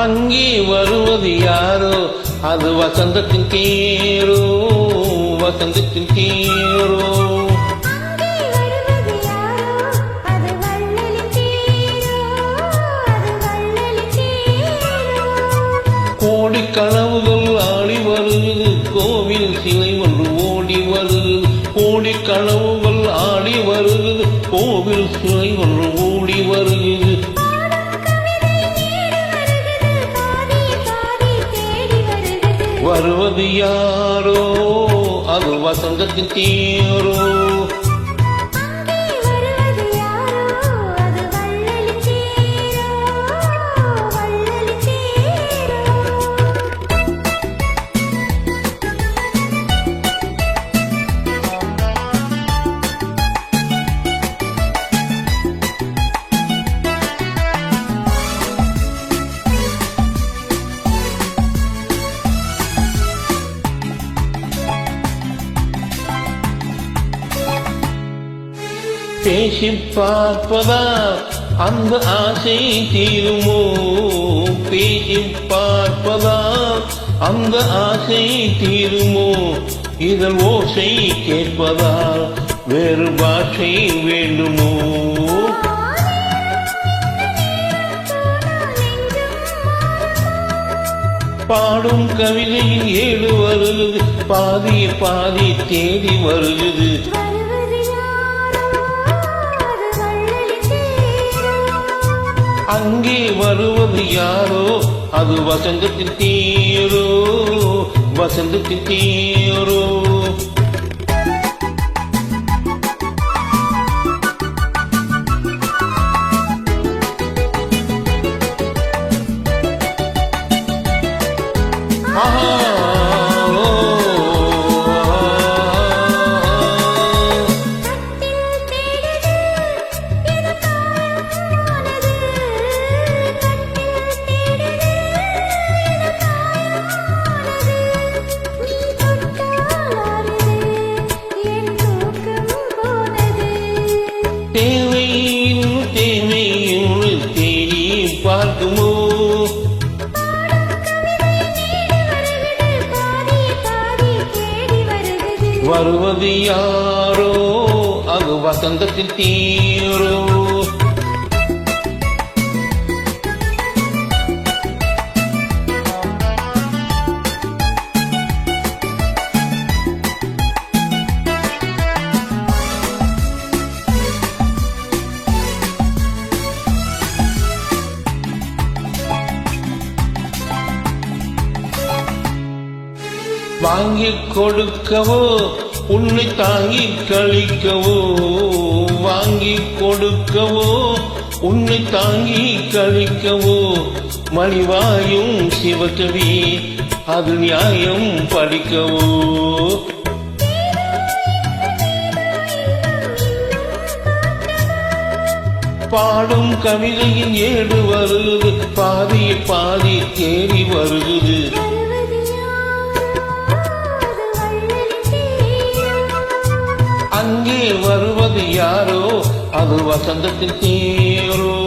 அங்கே வருவது யாரோ அது வசந்தத்தின் தேரோ, வசந்தத்தின் தேரோ. கோடி கனவுகள் ஆடி வருது, கோவில் சிலை ஒன்று ஓடி வருது. கோடி கனவுகள் ஆடி வருது, கோவில் சிலை ஒன்று ஓடி வருது. வருவது யாரோ அது வசந்தத்தின் தேரோ. பேசி பார்ப்பதா அந்த ஆசை தீருமோ, பேசி பார்ப்பதா அந்த ஆசை தீருமோ. இதன் ஓசை கேட்பதா வேறு பாஷை வேண்டுமோ. பாடும் கவிதையில் ஏடு வருகிறது, பாதி பாதி தேடி வருகிறது. அங்கே வருவது யாரோ அது வசந்தத்தின் தேரோ, வசந்தத்தின் தேரோ. பார்க்குமோ வருவது யாரோ அது வசந்தத்தின் தேரோ. வாங்கிக் கொடுக்கவோ உன்னை தாங்கி கழிக்கவோ, வாங்கிக் கொடுக்கவோ உன்னை தாங்கி கழிக்கவோ. மணிவாயும் சிவகவி அது நியாயம் படிக்கவோ. பாடும் கவிதையின் ஏடு வருது, பாதி பாதி தேடி வருகுது. அங்கே வருவது யாரோ அது வசந்தத்தின் தேரோ.